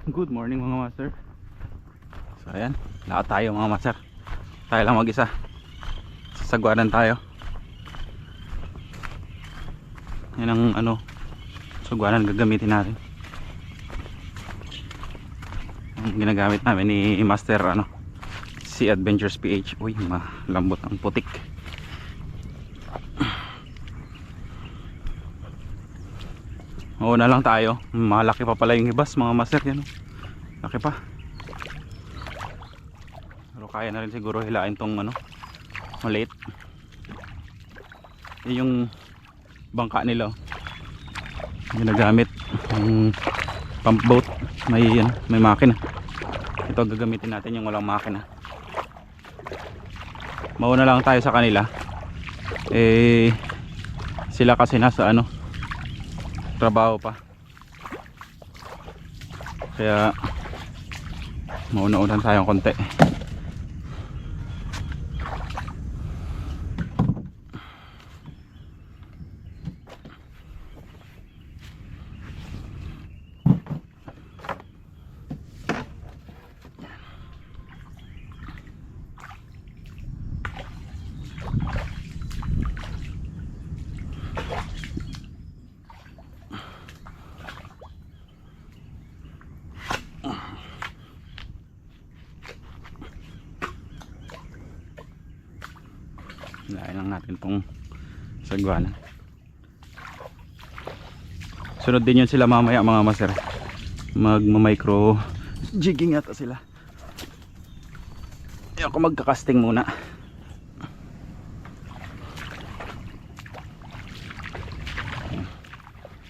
Good morning mga master. So ayan, lahat tayo mga master. Tayo lang mag-isa. Sasagwanan tayo. Yan ang sagwanan gagamitin natin. Ang ginagamit namin ni Master si Adventures PH. Uy, malambot ang putik. Na lang tayo. Malaki pa pala yung ibas mga master yan. Laki pa. Pero kaya na rin siguro hilain tong maliit. Yan yung bangka nila. Ginagamit yung pump boat. May makina. Ito gagamitin natin yung walang makina. Mauna lang tayo sa kanila. Sila kasi nasa trabaho pa, kaya mauna-unan tayong konti. Lain lang natin itong sagwanan. Sunod din yun sila mamaya mga master. Magma-micro jigging yata sila. Ako magka-casting muna.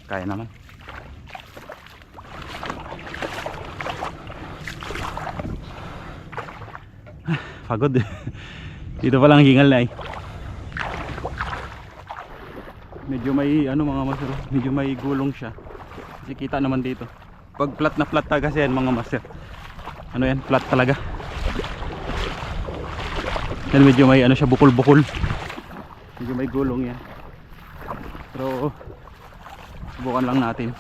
Kaya naman. Pagod. Dito palang hingal na medyo may mga master, medyo may gulong siya kasi kita naman dito pag flat na flat kasi yan mga master, yan flat talaga yan, medyo may siya, bukol bukol, medyo may gulong yan, pero subukan lang natin.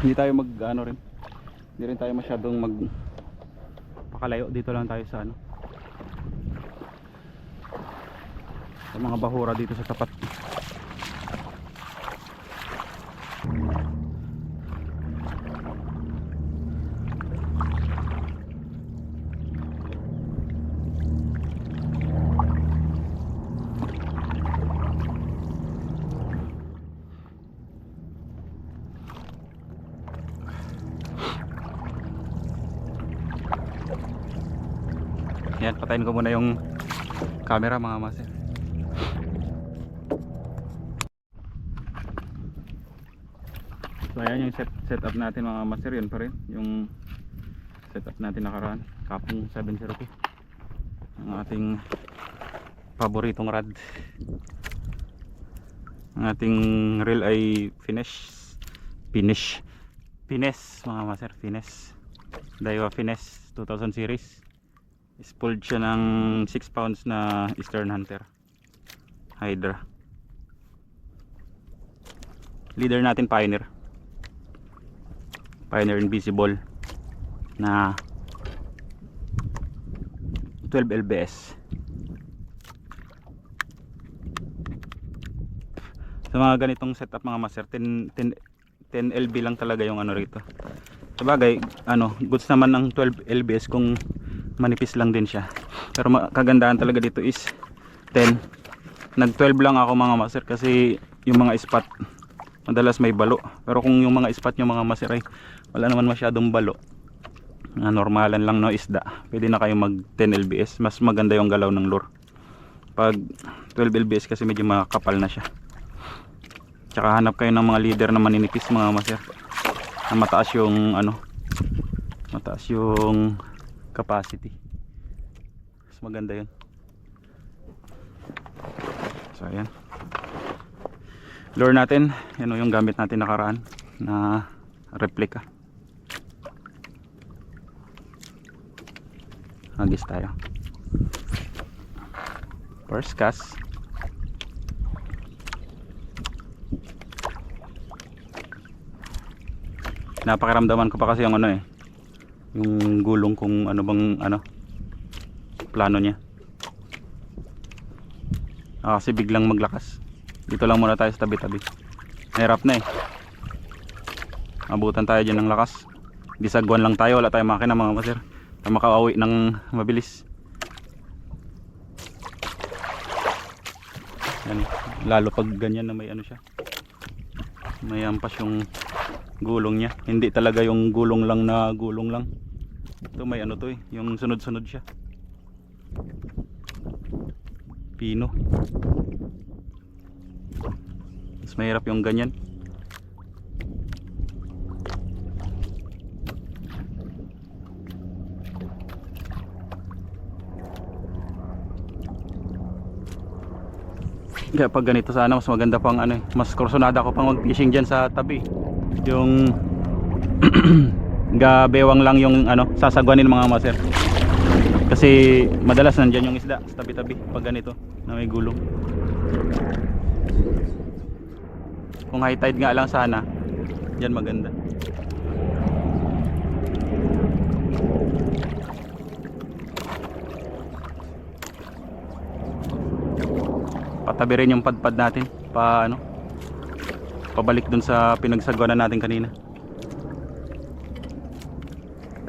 Hindi tayo hindi rin tayo masyadong pakalayo, dito lang tayo sa sa mga bahura dito sa tapat. Yan, patayin ko muna yung camera mga master. So ayan yung setup natin mga master, yun pa rin yung setup natin nakaraan, Kapong 702, ang ating paboritong rod. Ang ating reel ay Finesse mga master, Finesse Daiwa Finesse 2000 series. Spooled siya ng 6 pounds na Eastern Hunter Hydra. Leader natin Pioneer Invisible na 12 lbs. Sa mga ganitong setup mga master, 10 lb lang talaga yung rito. Sabagay goods naman ang 12 lbs kung manipis lang din siya, pero kagandahan talaga dito is 10. Nag 12 lang ako mga master kasi yung mga spot madalas may balo, pero kung yung mga spot yung mga master ay wala naman masyadong balo, normalan lang no isda, pwede na kayo mag 10 lbs. Mas maganda yung galaw ng lure pag 12 lbs kasi medyo makapal na siya. Tsaka hanap kayo ng mga leader na maninipis mga master, na mataas yung capacity, mas maganda yun. So ayan, lure natin, yan yung gamit natin nakaraan na replica. Hagis tayo, first cast. Napakiramdaman ko pa kasi yung ano eh, yung gulong kung ano bang ano plano niya. Kasi biglang maglakas. Dito lang muna tayo sa tabi-tabi. Hirap na eh. Abutan tayo dyan ng lakas. Disagwan lang tayo, wala tayong makina mga master na makauwi ng mabilis. Yan, lalo pag ganyan na may ano siya, may ampas yung gulong niya. Hindi talaga yung gulong lang na gulong lang. Ito may ano to eh, yung sunod-sunod siya. Pino. Mas mahirap yung ganyan. Kaya pag ganito sana mas maganda pang ano eh, mas kursunada ko pang mag fishing dyan sa tabi. Yung gabewang lang yung ano sasagwanin mga master. Kasi madalas nandyan yung isda sa tabi-tabi pag ganito na may gulong. Kung high tide nga lang sana, dyan maganda. Patabi rin yung padpad natin pa ano, pabalik dun sa pinagsagwanan natin kanina.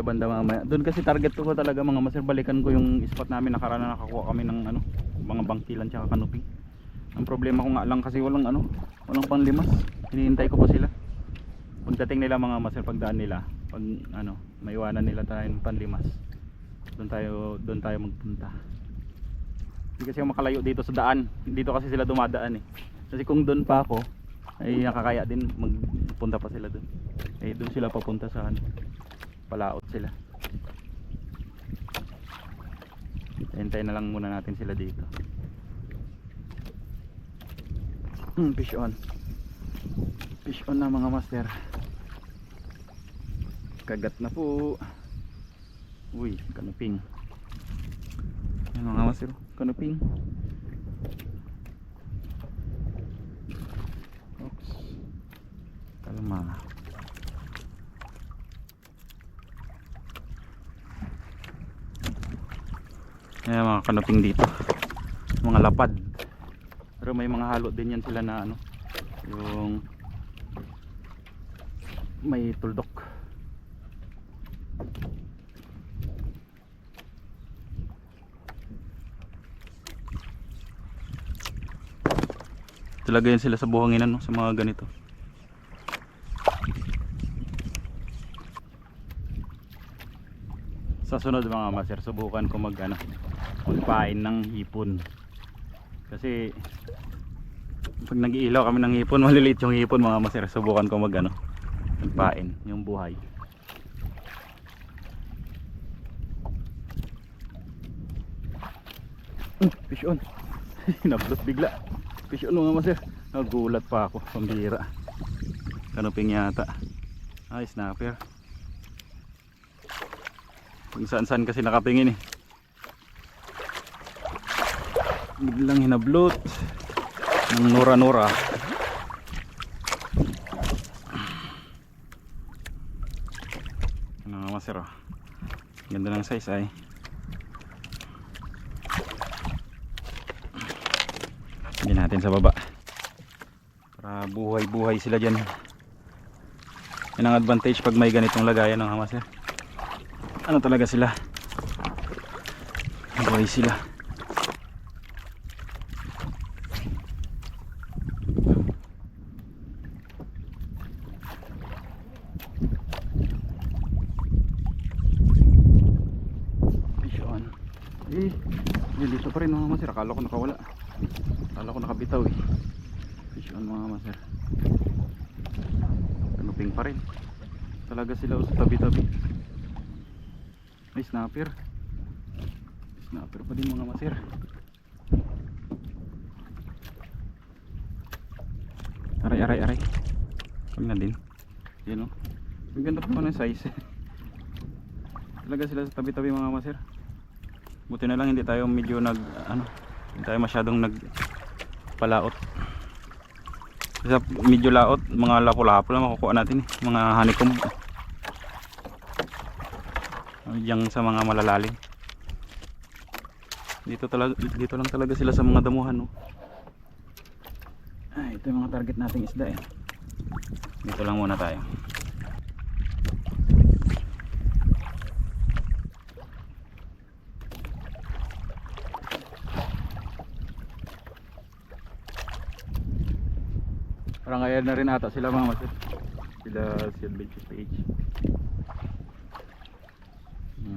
Banda mamaya. Doon kasi target ko talaga mga master, balikan ko yung spot namin nakaraan na nakakuha kami ng ano, mga bangkilan tsaka kanuping. Ang problema ko nga lang kasi walang ano, walang panglimas. Hinihintay ko pa sila. Pagdating nila mga master, pagdaan nila, pag ano, maiwanan nila tayong panlimas. Doon tayo magpunta. Hindi kasi ako makalayo dito sa daan. Dito kasi sila dumadaan eh. Kasi kung doon pa ako, ay nakakaya din magpunta pa sila doon. Eh doon sila papunta sa ano, palaot sila. Hintayin na lang muna natin sila dito. Fish on. Fish on na mga master. Kagat na po. Uy, kanuping. Yan mga master, kanuping. Oops. Kalma. Ayan mga kanuping dito, mga lapad. Pero may mga halo din yan sila na ano, yung may tuldok. Talaga yan sila sa buhanginan, no? Sa mga ganito. Sa sunod mga master, subukan ko magpain ng hipon. Kasi pag nag-iilaw kami ng hipon, maliliit yung hipon mga master. Subukan ko magpain yung buhay. Fish on. Nablot bigla. Fish on mga master. Nagulat pa ako, pambira. Kanuping yata. Ay, snapper. Kung saan kasi nakapingin eh. Biglang hinablot ng nura-nura. Ano nga master, oh. Ganda ng size ay. Hindi natin sa baba para buhay-buhay sila dyan. Yan ang advantage pag may ganitong lagayan ng master. Ano talaga sila, buhay sila. Fish on. Dito pa rin mga master. Akala ko nakawala, akala ko nakabitaw eh. Fish on mga master. Kanuping pa rin talaga sila sa tabi-tabi. May snapper. Snapper pa din mga master. Aray. Kami na din. Yan o. Ang ganda pa ng size. Talaga sila sa tabi-tabi mga master. Buti na lang hindi tayo medyo hindi tayo masyadong nagpalaot. Kasi medyo laot, mga lapo-lapo lang makukuha natin eh. Mga honeycomb. Yang sa mga malalalim. Dito lang talaga sila sa mga damuhan, no. Ito yung mga target nating isda eh. Dito lang muna tayo. Parang ayan na rin ata sila mga master. Sila si Adventure PH.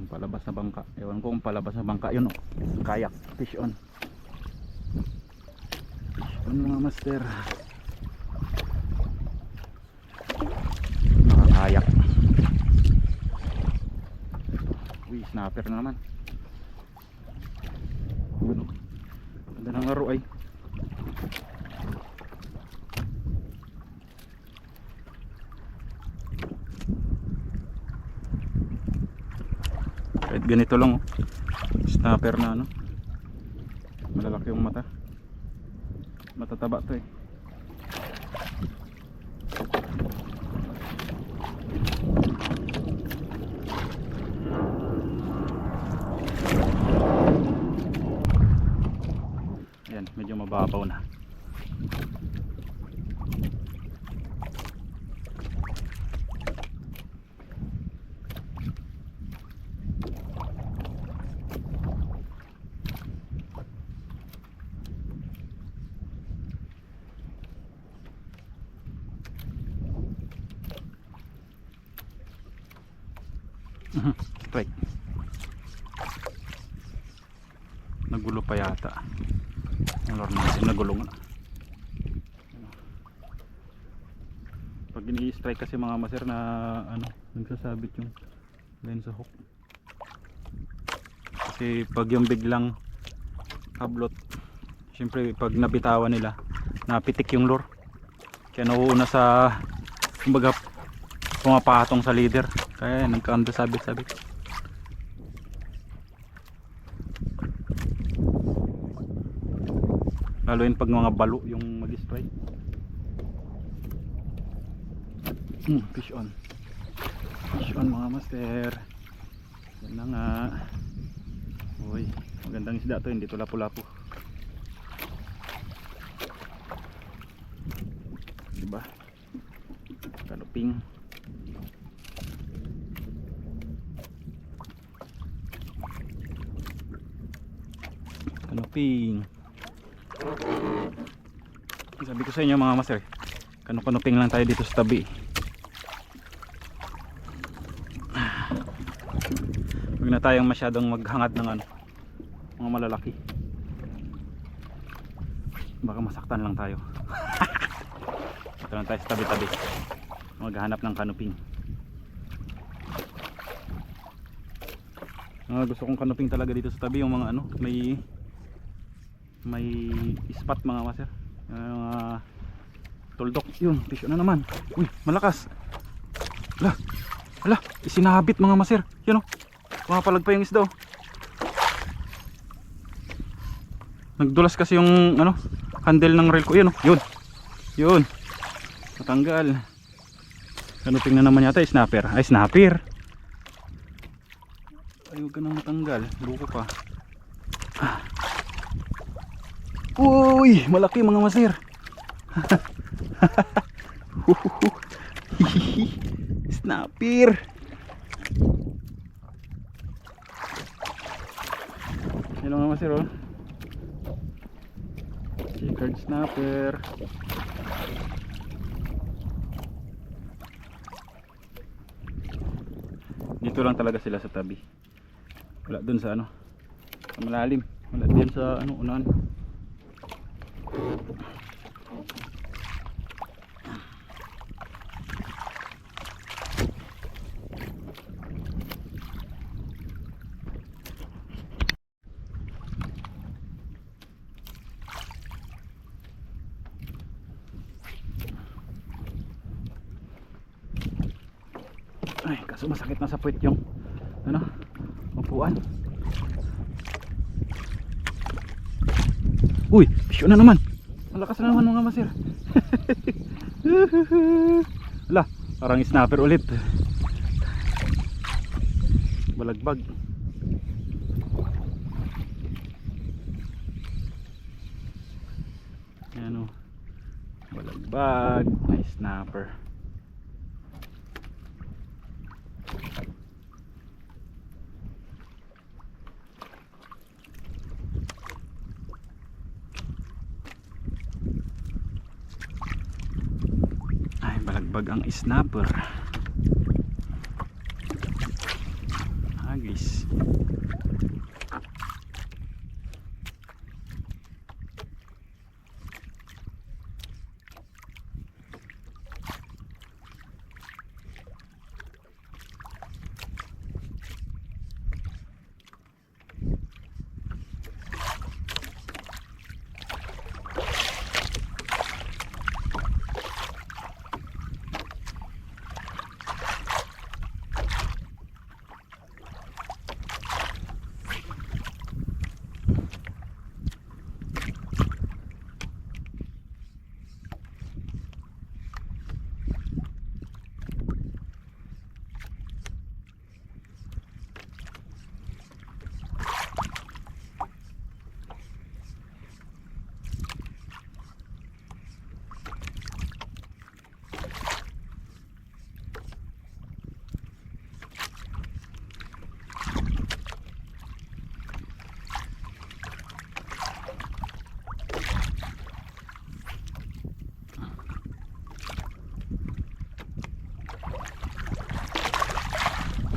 Palabas na bangka. Ewan ko kung palabas na bangka yun, oh. Kayak, fish on. Fish on mga master. Nakakayak. Uy, snapper na naman. Ano? Ganda ng laro ay. Kahit ganito lang, oh. Snapper na ano. Malalaki yung mata. Matataba to eh. Ayan, medyo mababaw na. Strike. Nagulo pa yata. Ang lord natin nagulong na. Pag ini-strike kasi mga master na ano, nagsasabit yung line sa hook. Kasi pag yung biglang hablot, syempre pag nabitawan nila, napitik yung lure. Kaya nauuna sa, kumbaga, pumapatong sa leader. Kaya nagkaanda sabit-sabit. Lalo yun pag mga balo yung mag-strike. Fish on. Fish on mga master. Yan na nga. Uy, magandang isda to, hindi to lapu-lapu. Diba? Kanuping. Kanuping. Sabi ko sa inyo mga master, kanuping lang tayo dito sa tabi. Huwag na tayong masyadong maghangad ng ano, mga malalaki. Baka masaktan lang tayo. Ito lang tayo sa tabi-tabi, maghanap ng kanuping. Gusto kong kanuping talaga dito sa tabi, yung mga ano, may spot mga master. Tuldok yun, fish na naman. Uy, malakas. Hala, isinabit mga master. Yan o, pumapalag pa yung isda, oh. Nagdulas kasi yung ano, handle ng reel ko. Yan o, yun, natanggal. Kanuping na naman yata, snapper. Ay, snapper. Ay, huwag ka nang matanggal, buko pa. Uy, malaki mga master. Snapper. Hello mga master, oh. Checkered snapper. Dito lang talaga sila sa tabi. Wala dun sa ano, sa malalim. Wala din sa ano, unahan. Ay, kaso masakit na sa puwet yung ano, upuan. Uy, pisyo na naman. Malakas na naman mga master. Ala, parang snapper ulit. balagbag. Yan o, balagbag, may snapper. Ay, balagbag ang snapper. Agis.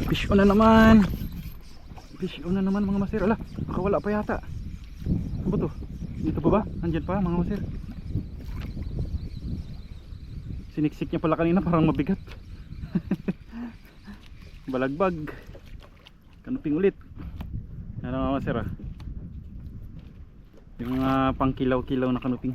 Fish on na naman. Fish on na naman mga master. Ala, nakawala pa yata. Ano ba to? Dito pa ba? Andyan pa mga master. Siniksik niya pala kanina, parang mabigat. Balagbag. Kanuping ulit. Ano mga master ah? Yung pang kilaw-kilaw na kanuping.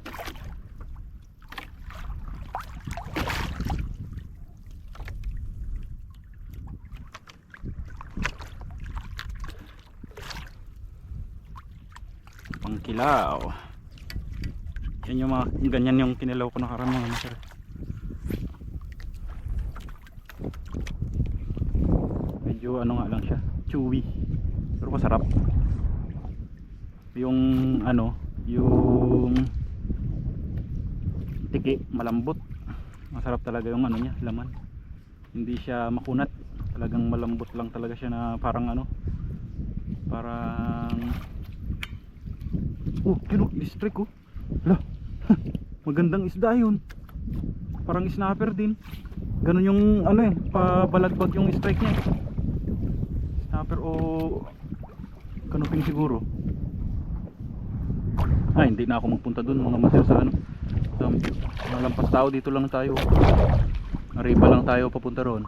Pangkilaw. Yan yung mga ganyan yung kinilaw ko nakaraan mga master. Medyo ano nga lang siya, chewy. Pero masarap. Yung ano, yung tiki malambot. Masarap talaga yung ano niya, laman. Hindi siya makunat. Talagang malambot lang talaga siya na parang ano, parang yun o, district o. Hala, magandang isda yun. Parang snapper din. Ganun yung ano eh, pabalagbag yung strike niya. Snapper o kanuping siguro. Ay, hindi na ako magpunta dun mga master sa ano, sa mga lampas tao. Dito lang tayo. Arriba lang tayo papunta ron.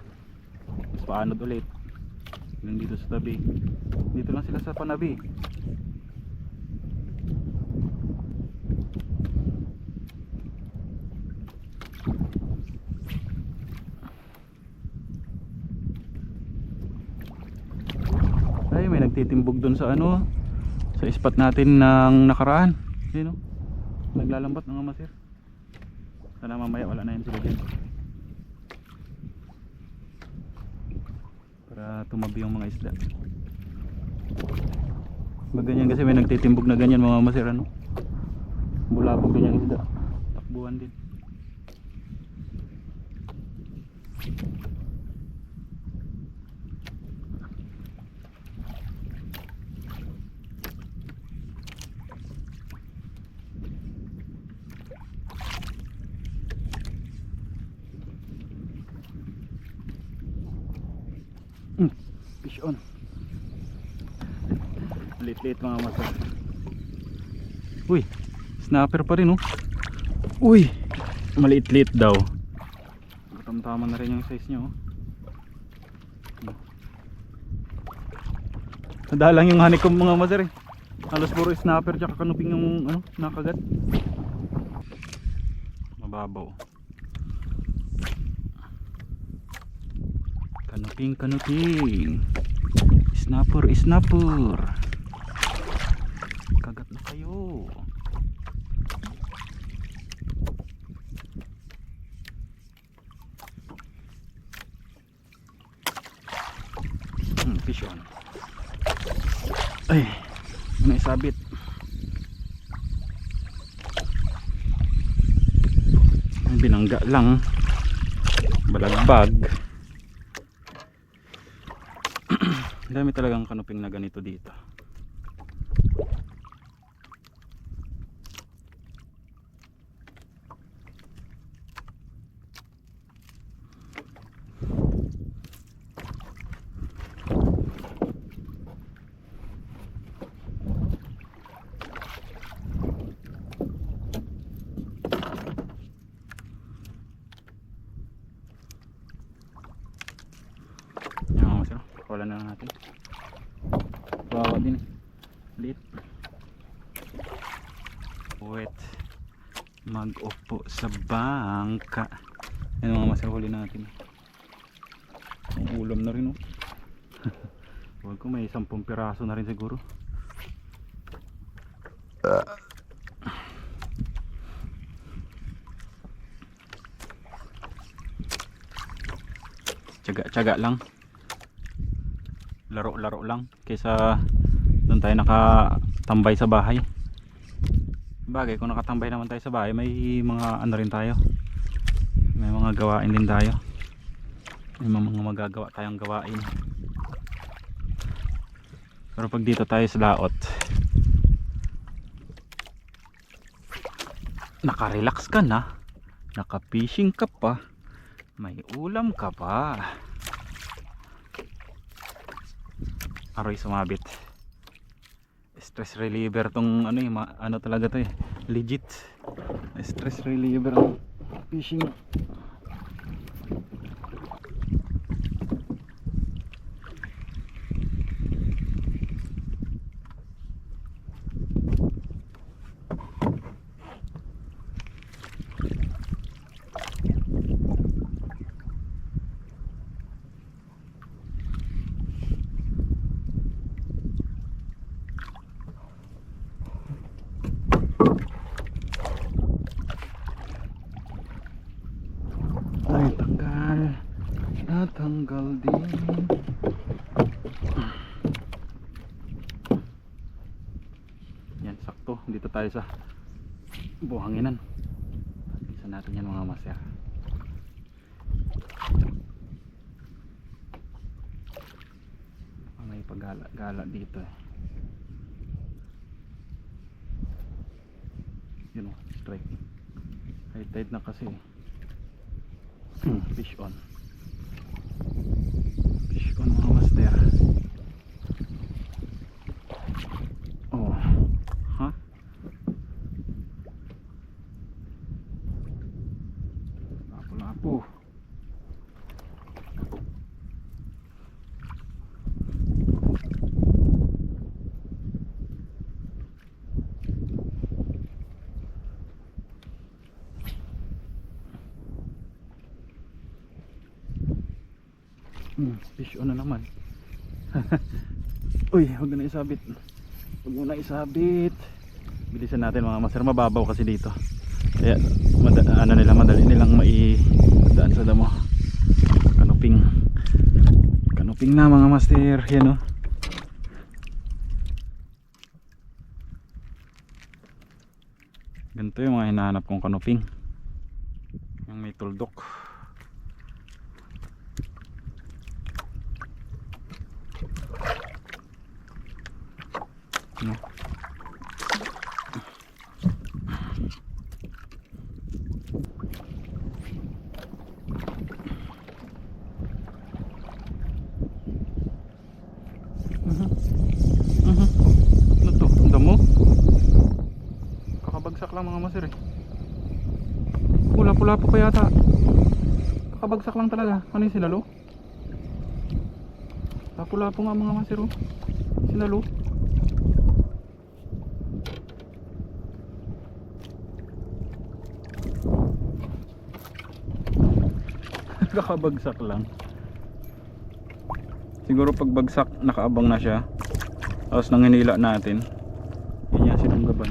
Mas paanod ulit. Dito sa tabi. Dito lang sila sa panabi. Ay, may nagtitimbog dun sa ano, sa spot natin ng nakaraan. Yun o, naglalambat mga masir. Sana mamaya wala na yun sila dyan, para tumabi yung mga isda. Ganyan kasi may nagtitimbog na ganyan mga masir, ano, bulabog ganyan isda, takbuhan din. Fish on. Lit-lit mga masa. Uy, snapper pa rin oh. Uy, maliit-lit daw. Tama na rin yung size nyo oh. Nadalang yung honeycomb mga maser eh. Halos puro snapper tsaka kanuping yung ano, nakagat. Mababaw. Kanuping. Snapper. Kagat na kayo. Fish on. Ay, may sabit. Binangga lang, balagbag. Dami talagang kanuping na ganito dito. Wala na lang natin. Bawa din eh. Lit. Wet. Mag-upo sa bangka. Yan mga masir, huli natin. Ang ulam na rin oh. Huwag ko may 10 piraso na rin siguro. Tiyaga lang. Laro-laro lang kaysa doon tayo nakatambay sa bahay. Bagay, kung nakatambay naman tayo sa bahay, may mga ano rin tayo, may mga gawain din tayo, may mga magagawa tayong gawain. Pero pag dito tayo sa laot, nakarelax ka na, nakapishing ka pa, may ulam ka pa. Aroy sumabit. Stress reliever tong ano eh, ano talaga to eh, legit stress reliever ang fishing. Natanggal din. Yan, sakto. Dito tayo sa buhanginan. Isa natin yan mga master. May paggala-gala dito eh. Yun o, strike. High tide na kasi. Fish on. Fish on mga master. Oh, ha? Lapo-lapo. Fish on na naman. Uy, huwag na isabit. Huwag mo na isabit. Bilisan natin mga master, mababaw kasi dito. Kaya ano nila, madali nilang maidaan sa damo. Kanuping. Kanuping na mga master. Yan o. Ganito yung mga hinahanap kong kanuping. Yung may tuldok. No. Ano to? Ang damo? Kakabagsak lang mga masir eh. Pula-pula po pa yata. Kakabagsak lang talaga. Ano yung sinalo? Pula po nga mga masir oh. Sinalo. Kakabagsak lang. Siguro pag bagsak nakaabang na siya. Tapos nang hinila natin, yun yan sinunggaban.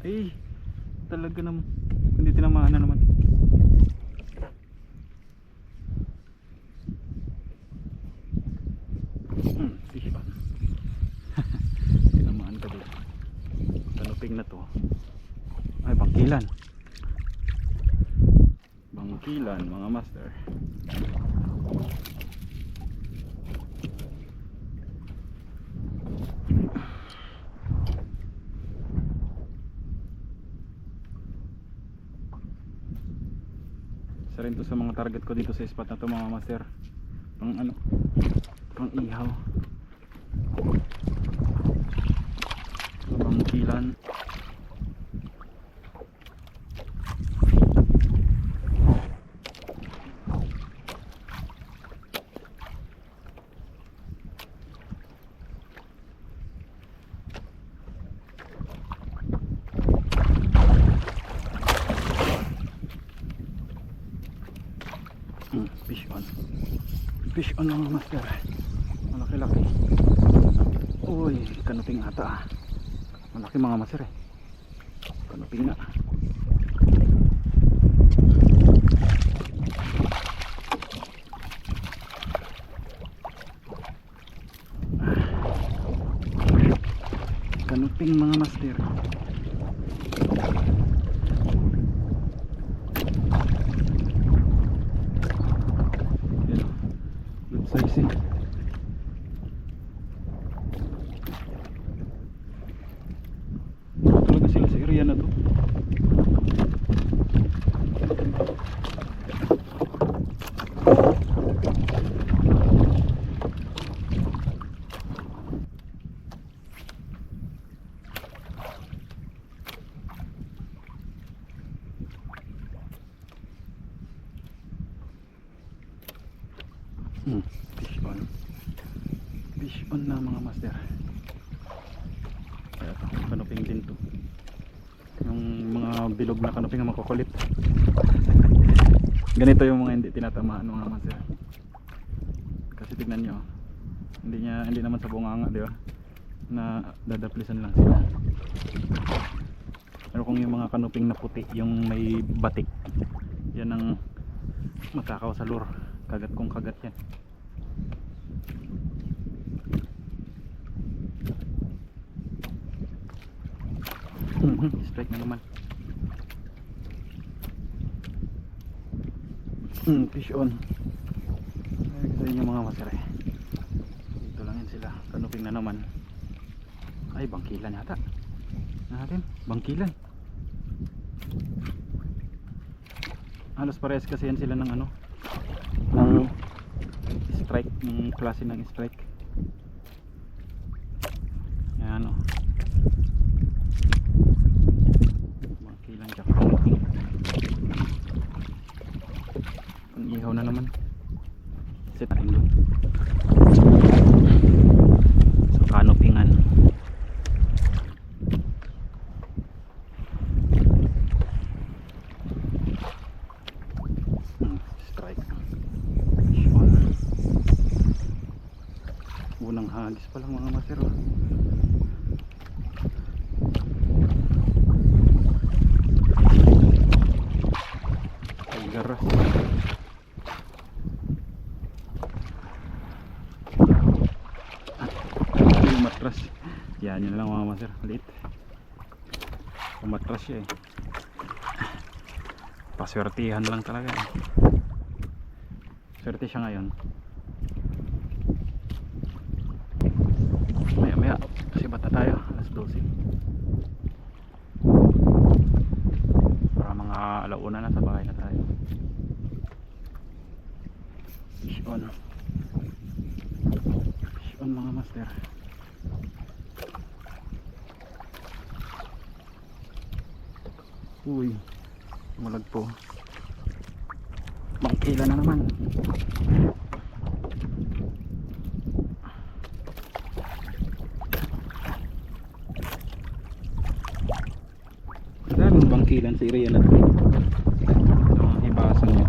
Eh, talaga naman. Hindi tinamaan na naman. Fish on. Tinamaan ka dito. Kanuping na to. Ay, bangkilan. Bangkilan mga master. Isa rin to sa mga target ko dito sa spot na to mga master. Pang ano, pang ihaw. Bangkilan. Fish on. Fish on mga master. Malaki-laki. Uy, kanuping ata. Malaki mga master eh. Kanuping na. Kanuping mga master. Size eh. Talaga sila sa area na to. Fish on. Fish on na mga master. Kaya ito, kanuping din to. Yung mga bilog na kanuping na makukulit. Ganito yung mga hindi tinatamaan mga master. Kasi tignan nyo, hindi naman sa bunganga, di ba? Na dadaplisan lang sila. Pero kung yung mga kanuping na puti, yung may batik, yan ang matakaw sa lure. Kagat kong kagat yan. Strike na naman. Fish on. Ay, sa inyo mga masere. Dito lang yan sila. Kanuping na naman. Ay, bangkilan yata. Natin, bangkilan. Halos parehas kasi yan sila ng ano, ng strike, ng klase ng strike. Yan o. Bangkilan tsaka kanuping. Ang ihaw na naman. Set natin doon sa kanupingan. Strike. Fish on. Unang hagis pa lang mga master. Ay garas. Matras. Yan yun lang mga master. Liit. Matras siya eh. Paswertihan lang talaga eh. Swerte siya ngayon. Maya kasi bata tayo. Alas 12. Para mga alauna na sa bahay na tayo. Fish on. Fish on mga master. Uy, malagpo. Bangkilan na naman. Daming bangkilan sa area na ito. Ito ang hibasan niya.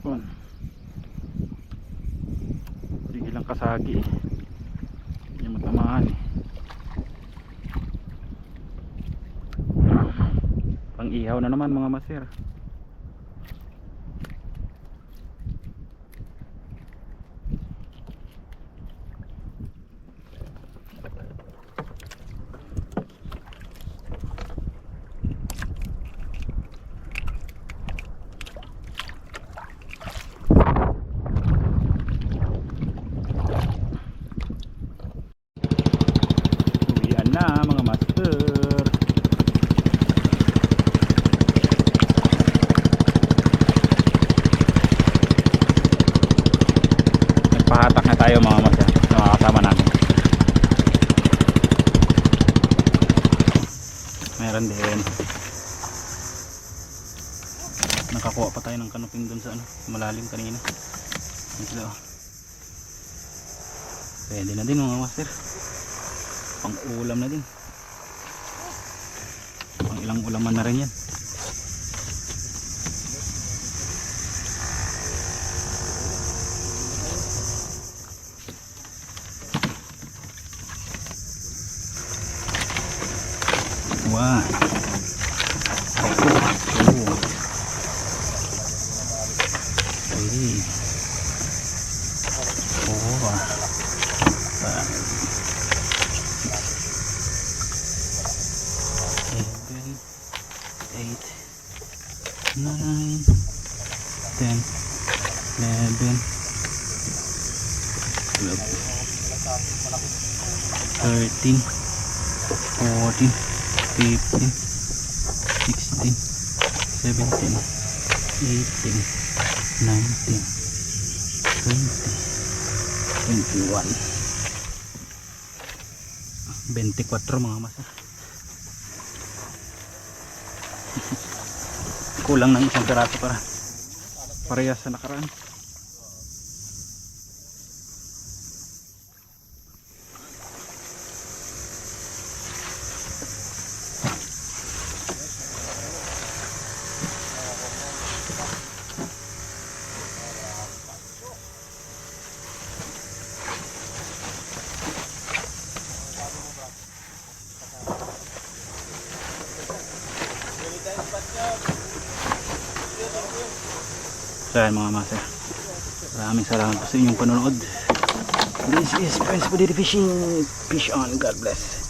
kon. Hindi lang kasagi eh. Hindi matamaan eh. Pang ihaw na naman mga master. Uwian na mga master. Nagpahatak na tayo mga master sa mga kasama natin. Meron din. Nakakuha pa tayo ng kanuping dun sa ano, malalim kanina. Ito. Pwede na din mga master. Pang ulam na din. Pang ilang ulaman na rin yan. One. Two. Three. Four. Five. Seven. 8. 9. 10. 11. 12. 13. 14. 15, 16, 17, 18, 19, 20, 21, 24 mga masa. Kulang ng isang piraso para parehas sa nakaraan. So yan mga master, maraming salamat po sa inyong panonood. This is Prince Buddy Fishing. Fish on, God bless.